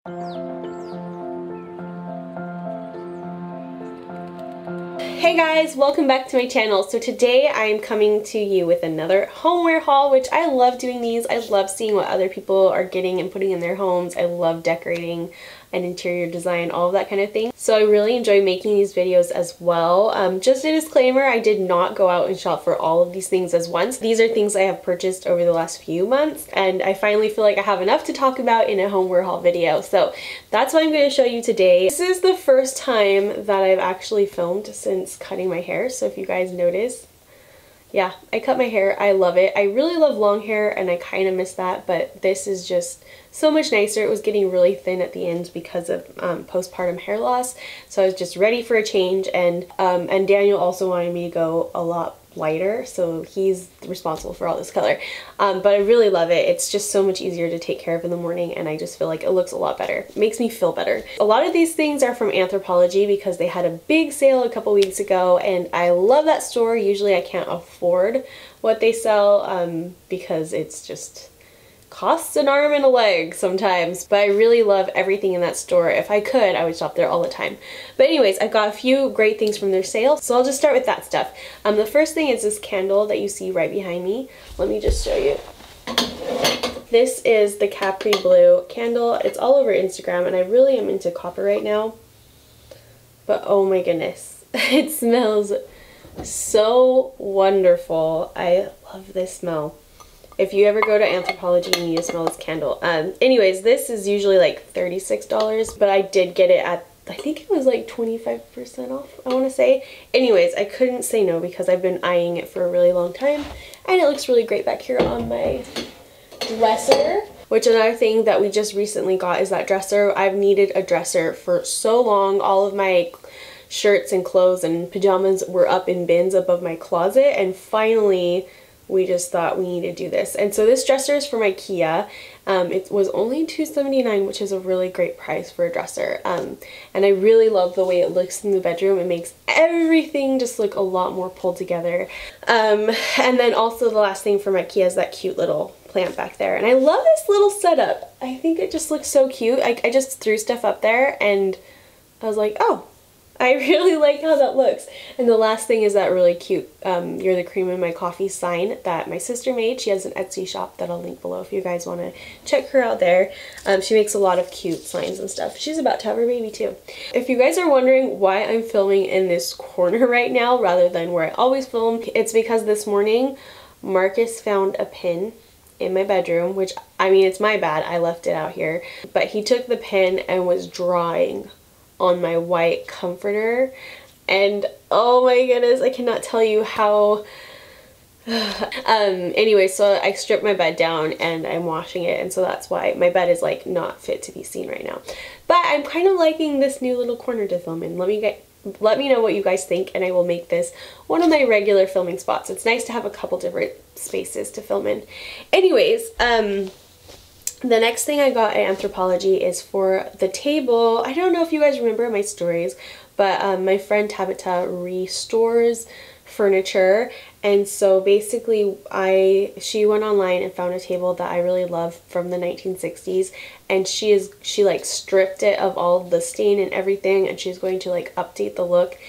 Hey guys, welcome back to my channel. So today I am coming to you with another homeware haul, which I love doing these. I love seeing what other people are getting and putting in their homes. I love decorating and interior design, all of that kind of thing. So I really enjoy making these videos as well. Just a disclaimer, I did not go out and shop for all of these things as once. These are things I have purchased over the last few months, and I finally feel like I have enough to talk about in a homeware haul video. So that's what I'm going to show you today. This is the first time that I've actually filmed since cutting my hair, so if you guys notice, yeah, I cut my hair. I love it. I really love long hair and I kind of miss that, but this is just so much nicer. It was getting really thin at the end because of postpartum hair loss, so I was just ready for a change, and Daniel also wanted me to go a lot lighter, so he's responsible for all this color, but I really love it. It's just so much easier to take care of in the morning, and I just feel like it looks a lot better. It makes me feel better. A lot of these things are from Anthropology because they had a big sale a couple weeks ago, and I love that store. Usually I can't afford what they sell because it's just costs an arm and a leg sometimes, but I really love everything in that store. If I could, I would shop there all the time. But anyways, I've got a few great things from their sale, so I'll just start with that stuff. The first thing is this candle that you see right behind me. Let me just show you. This is the Capri blue candle. It's all over Instagram, and I really am into copper right now. But oh my goodness, it smells so wonderful. I love this smell. If you ever go to Anthropology, you need to smell this candle. Anyways, this is usually like $36, but I did get it at, I think it was like 25% off, I want to say. Anyways, I couldn't say no because I've been eyeing it for a really long time, and it looks really great back here on my dresser. Which, another thing that we just recently got is that dresser. I've needed a dresser for so long. All of my shirts and clothes and pajamas were up in bins above my closet, and finally we just thought we need to do this. And so this dresser is from Ikea. It was only $2.79, which is a really great price for a dresser. And I really love the way it looks in the bedroom. It makes everything just look a lot more pulled together. And then also the last thing from Ikea is that cute little plant back there. And I love this little setup. I think it just looks so cute. I just threw stuff up there and I was like, oh, I really like how that looks. And the last thing is that really cute You're the Cream in My Coffee sign that my sister made. She has an Etsy shop that I'll link below if you guys want to check her out there. She makes a lot of cute signs and stuff. She's about to have her baby too. If you guys are wondering why I'm filming in this corner right now rather than where I always film, it's because this morning Marcus found a pin in my bedroom, which, I mean, it's my bad, I left it out here, but he took the pen and was drawing on my white comforter, and oh my goodness, I cannot tell you how anyway, so I stripped my bed down and I'm washing it, and so that's why my bed is like not fit to be seen right now. But I'm kind of liking this new little corner to film in. Let me know what you guys think, and I will make this one of my regular filming spots. It's nice to have a couple different spaces to film in. Anyways, the next thing I got at Anthropologie is for the table. I don't know if you guys remember my stories, but my friend Tabitha restores furniture, and so basically she went online and found a table that I really love from the 1960s, and she like stripped it of all the stain and everything, and she's going to like update the look,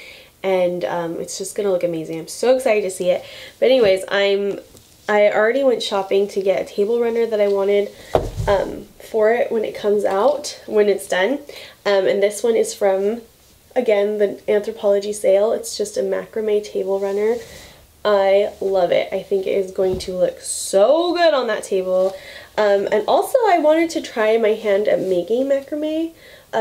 and it's just gonna look amazing. I'm so excited to see it. But anyways, I already went shopping to get a table runner that I wanted for it when it comes out, when it's done. And this one is from, again, the Anthropologie sale. It's just a macrame table runner. I love it. I think it is going to look so good on that table. And also I wanted to try my hand at making macrame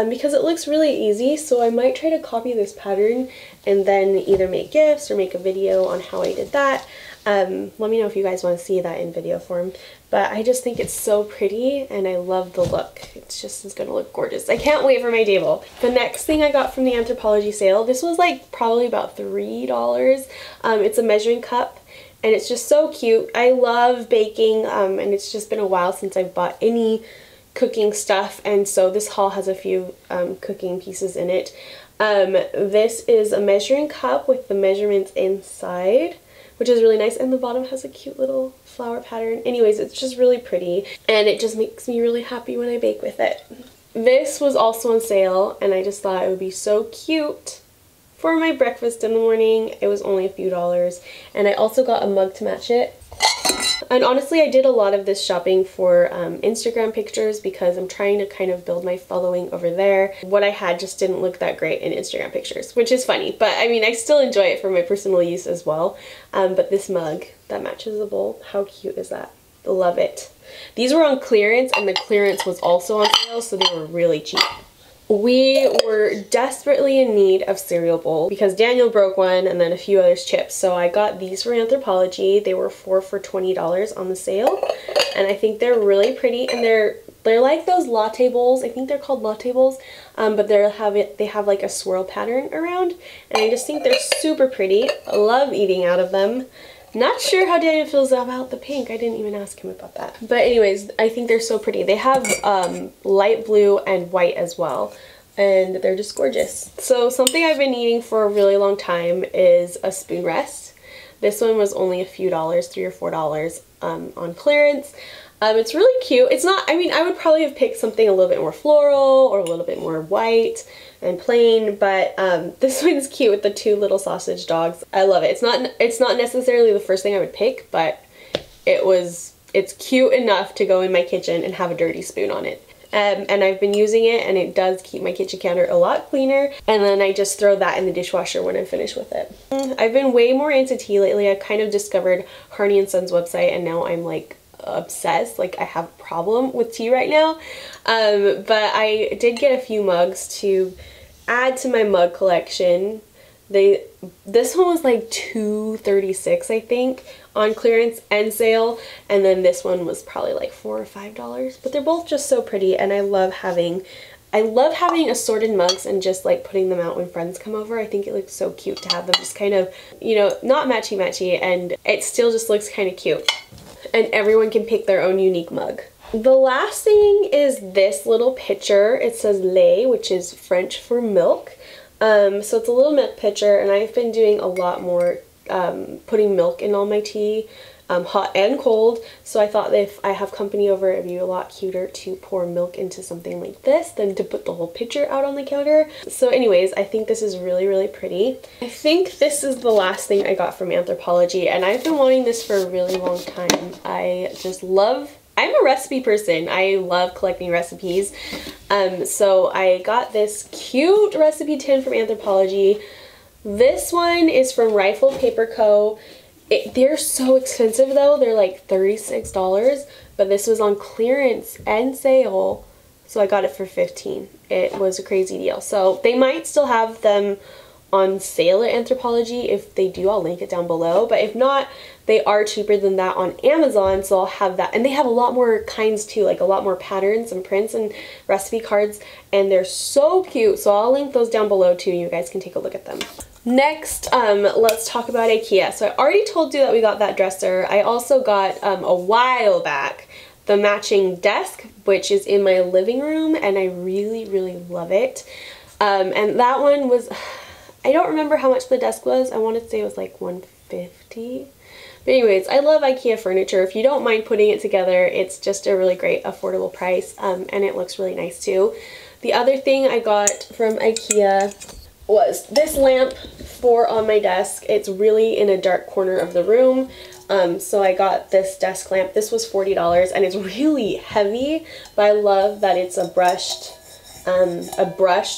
because it looks really easy, so I might try to copy this pattern and then either make gifts or make a video on how I did that. Let me know if you guys want to see that in video form. But I just think it's so pretty and I love the look. It's going to look gorgeous. I can't wait for my table. The next thing I got from the Anthropologie sale, this was like probably about $3. It's a measuring cup and it's just so cute. I love baking and it's just been a while since I've bought any cooking stuff, and so this haul has a few cooking pieces in it. This is a measuring cup with the measurements inside, which is really nice, and the bottom has a cute little flower pattern. Anyways, it's just really pretty, and it just makes me really happy when I bake with it. This was also on sale, and I just thought it would be so cute for my breakfast in the morning. It was only a few dollars, and I also got a mug to match it. And honestly, I did a lot of this shopping for Instagram pictures because I'm trying to kind of build my following over there. What I had just didn't look that great in Instagram pictures, which is funny. But I mean, I still enjoy it for my personal use as well. But this mug that matches the bowl, how cute is that? Love it. These were on clearance, and the clearance was also on sale, so they were really cheap. We were desperately in need of cereal bowl because Daniel broke one and then a few others chipped. So I got these from Anthropology. They were 4 for $20 on the sale. And I think they're really pretty, and they're like those latte bowls. I think they're called latte bowls. But they have like a swirl pattern around, and I just think they're super pretty. I love eating out of them. Not sure how Daniel feels about the pink. I didn't even ask him about that. But anyways, I think they're so pretty. They have light blue and white as well, and they're just gorgeous. So something I've been needing for a really long time is a spoon rest. This one was only a few dollars, $3 or $4 on clearance. It's really cute. It's not, I mean, I would probably have picked something a little bit more floral or a little bit more white and plain, but this one's cute with the 2 little sausage dogs. I love it. It's not necessarily the first thing I would pick, but it's cute enough to go in my kitchen and have a dirty spoon on it. And I've been using it, and it does keep my kitchen counter a lot cleaner, and then I just throw that in the dishwasher when I'm finished with it. I've been way more into tea lately. I've kind of discovered Harney & Sons website, and now I'm like obsessed. Like, I have a problem with tea right now. But I did get a few mugs to add to my mug collection. This one was like $2.36 I think on clearance and sale, and then this one was probably like $4 or $5, but they're both just so pretty, and I love having assorted mugs and just like putting them out when friends come over. I think it looks so cute to have them just kind of, you know, not matchy and it still just looks kind of cute, and everyone can pick their own unique mug. The last thing is this little pitcher. It says lait, which is French for milk. So it's a little milk pitcher, and I've been doing a lot more putting milk in all my tea, hot and cold. So I thought that if I have company over, it'd be a lot cuter to pour milk into something like this than to put the whole pitcher out on the counter. So anyways, I think this is really, really pretty. I think this is the last thing I got from Anthropology, and I've been wanting this for a really long time. I'm a recipe person. I love collecting recipes. So I got this cute recipe tin from Anthropology. This one is from Rifle Paper Co. They're so expensive though. They're like $36, but this was on clearance and sale, so I got it for $15. It was a crazy deal. So they might still have them on sale at Anthropology. If they do, I'll link it down below, but if not, they are cheaper than that on Amazon, so I'll have that. And they have a lot more kinds too, like a lot more patterns and prints and recipe cards, and they're so cute, so I'll link those down below too, and you guys can take a look at them. Next, let's talk about Ikea. So I already told you that we got that dresser. I also got, a while back, the matching desk, which is in my living room, and I really, really love it. And that one was, I don't remember how much the desk was. I want to say it was like $150. But anyways, I love Ikea furniture. If you don't mind putting it together, it's just a really great affordable price, and it looks really nice too. The other thing I got from Ikea was this lamp for on my desk. It's really in a dark corner of the room, so I got this desk lamp. This was $40, and it's really heavy, but I love that it's a brushed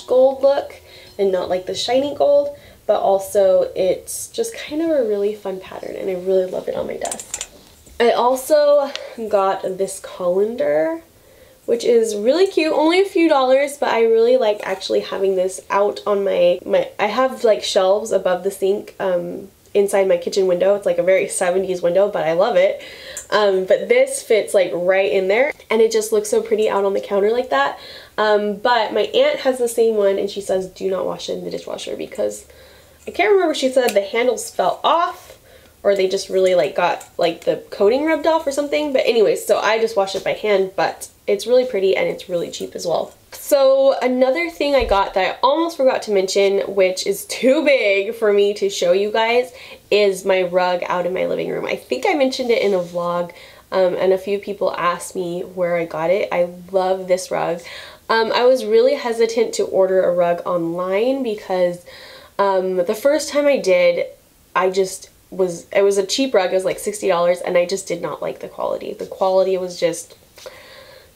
gold look and not like the shiny gold, but also it's just kind of a really fun pattern, and I really love it on my desk. I also got this colander, which is really cute, only a few dollars, but I really like actually having this out on I have like shelves above the sink inside my kitchen window. It's like a very 70s window, but I love it. But this fits like right in there, and it just looks so pretty out on the counter like that. But my aunt has the same one, and she says do not wash it in the dishwasher because I can't remember, she said the handles fell off or they just really like got like the coating rubbed off or something. But anyways, so I just washed it by hand, but it's really pretty and it's really cheap as well. So another thing I got that I almost forgot to mention, which is too big for me to show you guys, is my rug out in my living room. I think I mentioned it in a vlog, and a few people asked me where I got it. I love this rug. I was really hesitant to order a rug online because the first time I did, it was a cheap rug. It was like $60 and I just did not like the quality. The quality was just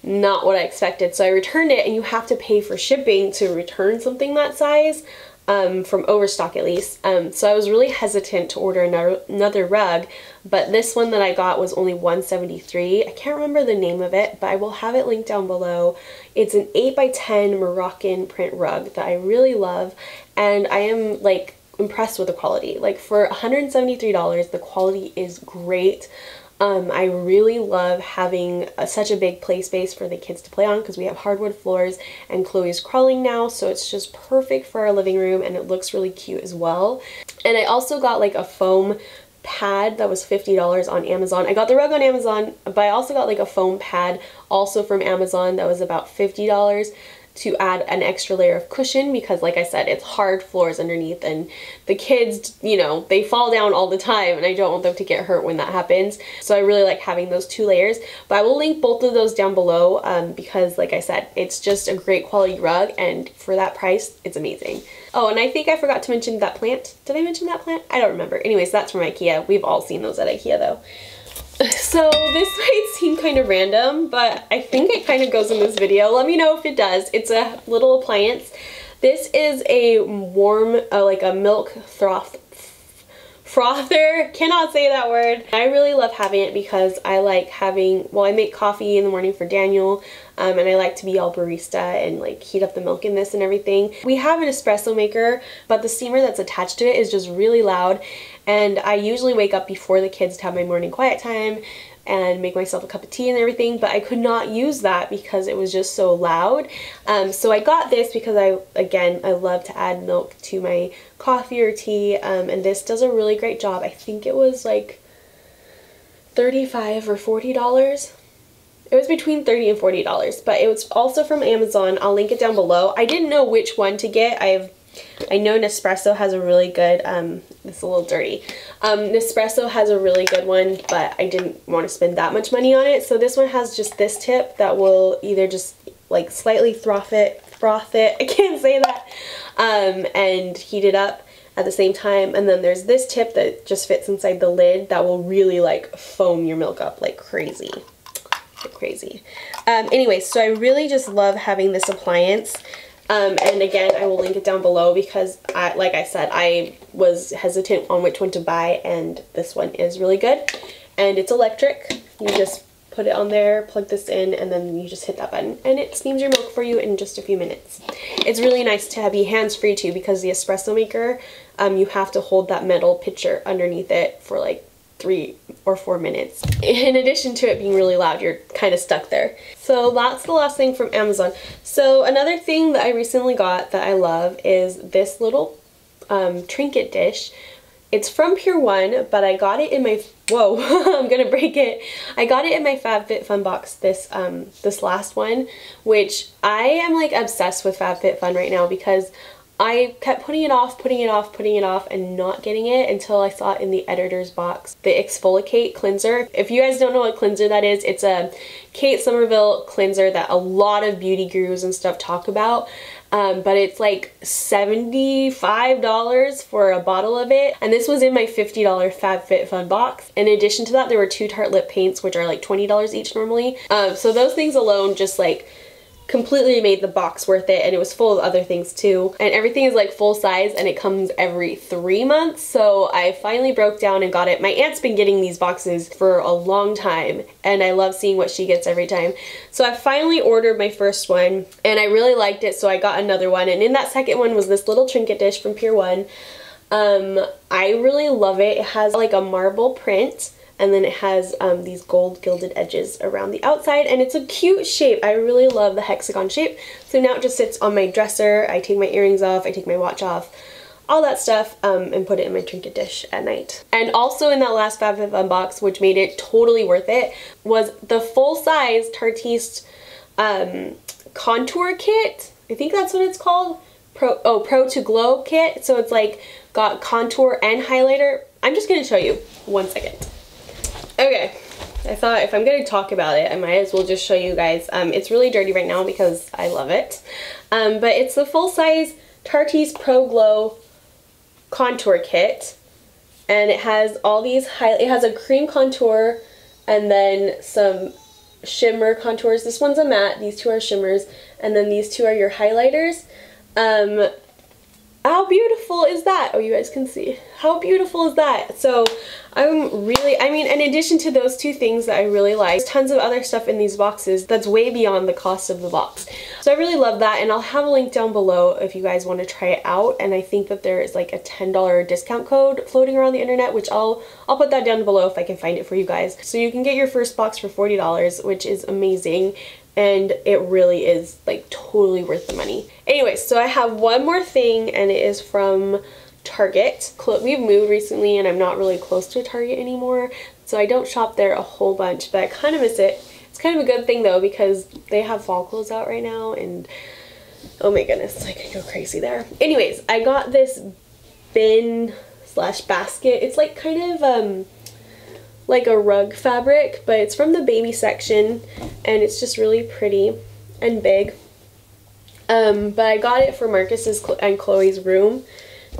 not what I expected. So I returned it, and you have to pay for shipping to return something that size, from Overstock at least. So I was really hesitant to order another rug, but this one that I got was only $173. I can't remember the name of it, but I will have it linked down below. It's an 8x10 Moroccan print rug that I really love, and I am like impressed with the quality. Like for $173, the quality is great. I really love having such a big play space for the kids to play on because we have hardwood floors and Chloe's crawling now, so it's just perfect for our living room, and it looks really cute as well. And I also got like a foam pad that was $50 on Amazon. I got the rug on Amazon, but I also got like a foam pad also from Amazon that was about $50 to add an extra layer of cushion because, like I said, it's hard floors underneath, and the kids, you know, they fall down all the time, and I don't want them to get hurt when that happens. So I really like having those 2 layers, but I will link both of those down below because, like I said, it's just a great quality rug, and for that price, it's amazing. Oh, and I think I forgot to mention that plant. Did I mention that plant? I don't remember. Anyways, that's from Ikea. We've all seen those at Ikea though. So this might seem kind of random, but I think it kind of goes in this video. Let me know if it does. It's a little appliance. This is a warm, like a milk frother. Cannot say that word. I really love having it because I like having, well, I make coffee in the morning for Daniel, and I like to be all barista and like heat up the milk in this and everything. We have an espresso maker, but the steamer that's attached to it is just really loud, and I usually wake up before the kids to have my morning quiet time and make myself a cup of tea and everything, but I could not use that because it was just so loud. So I got this because I love to add milk to my coffee or tea, and this does a really great job. I think it was like $35 or $40. It was between $30 and $40, but it was also from Amazon. I'll link it down below. I didn't know which one to get. I know Nespresso has a really good, it's a little dirty. Nespresso has a really good one, but I didn't want to spend that much money on it. So this one has just this tip that will either just like slightly froth it, I can't say that, and heat it up at the same time. And then there's this tip that just fits inside the lid that will really like foam your milk up like crazy. Anyway, so I really just love having this appliance. And again, I will link it down below because, like I said, I was hesitant on which one to buy, and this one is really good. And it's electric. You just put it on there, plug this in, and then you just hit that button, and it steams your milk for you in just a few minutes. It's really nice to be hands-free too, because the espresso maker, you have to hold that metal pitcher underneath it for like 3 or 4 minutes. In addition to it being really loud, you're kind of stuck there. So that's the last thing from Amazon. So another thing that I recently got that I love is this little Trinket dish. It's from PURE One, but I got it in my, whoa, I'm gonna break it. I got it in my Fabfitfun box, this last one, which I am like obsessed with Fabfitfun right now because I kept putting it off, and not getting it until I saw it in the editor's box. The Exfoliate cleanser. If you guys don't know what cleanser that is, it's a Kate Somerville cleanser that a lot of beauty gurus and stuff talk about. But it's like $75 for a bottle of it. And this was in my $50 Fabfitfun box. In addition to that, there were 2 Tarte lip paints, which are like $20 each normally. So those things alone just like completely made the box worth it, and it was full of other things too, and everything is like full size, and it comes every 3 months. So I finally broke down and got it. My aunt's been getting these boxes for a long time, and I love seeing what she gets every time. So I finally ordered my first one, and I really liked it, so I got another one, and in that second one was this little Trinket dish from PURE One. I really love it. It has like a marble print, and then it has these gold gilded edges around the outside, and it's a cute shape. I really love the hexagon shape. So now it just sits on my dresser. I take my earrings off, I take my watch off, all that stuff, and put it in my Trinket dish at night. And also in that last Fabfitfun box, which made it totally worth it, was the full-size Tartiste contour kit. I think that's what it's called. Pro to Glow kit. So it's like got contour and highlighter. I'm just gonna show you 1 second. Okay, I thought if I'm going to talk about it, I might as well just show you guys. It's really dirty right now because I love it. But it's the full-size Tarte's Pro Glow contour kit. And it has all these it has a cream contour and then some shimmer contours. This one's a matte, these two are shimmers, and then these two are your highlighters. How beautiful is that? Oh, you guys can see. How beautiful is that? So I'm really, I mean, in addition to those two things that I really like, there's tons of other stuff in these boxes that's way beyond the cost of the box. So I really love that, and I'll have a link down below if you guys want to try it out. And I think that there is like a $10 discount code floating around the internet, which I'll put that down below if I can find it for you guys. So you can get your first box for $40, which is amazing. And it really is like totally worth the money. Anyway, so I have one more thing, and it is from Target. We've moved recently and I'm not really close to a Target anymore, so I don't shop there a whole bunch, but I kind of miss it. It's kind of a good thing though, because they have fall clothes out right now, and oh my goodness, like I go crazy there. Anyways, I got this bin slash basket. It's like kind of like a rug fabric, but it's from the baby section, and it's just really pretty and big. But I got it for Marcus's and Chloe's room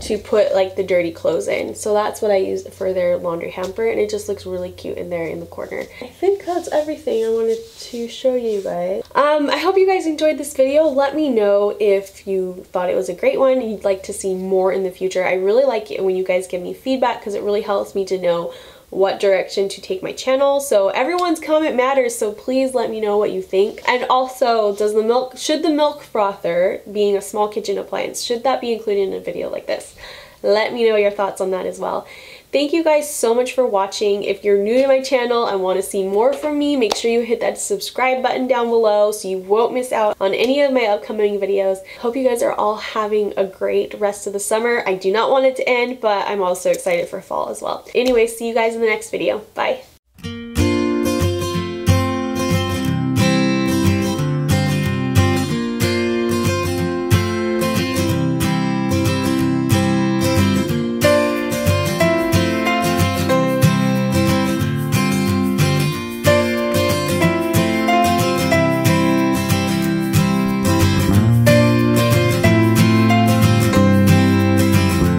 to put like the dirty clothes in. So that's what I used for their laundry hamper, and it just looks really cute in there in the corner. I think that's everything I wanted to show you guys. I hope you guys enjoyed this video. Let me know if you thought it was a great one and you'd like to see more in the future. I really like it when you guys give me feedback, because it really helps me to know what direction to take my channel. So everyone's comment matters, so please let me know what you think. And also, should the milk frother, being a small kitchen appliance, should that be included in a video like this? Let me know your thoughts on that as well. Thank you guys so much for watching. If you're new to my channel and want to see more from me, make sure you hit that subscribe button down below so you won't miss out on any of my upcoming videos. Hope you guys are all having a great rest of the summer. I do not want it to end, but I'm also excited for fall as well. Anyway, see you guys in the next video. Bye.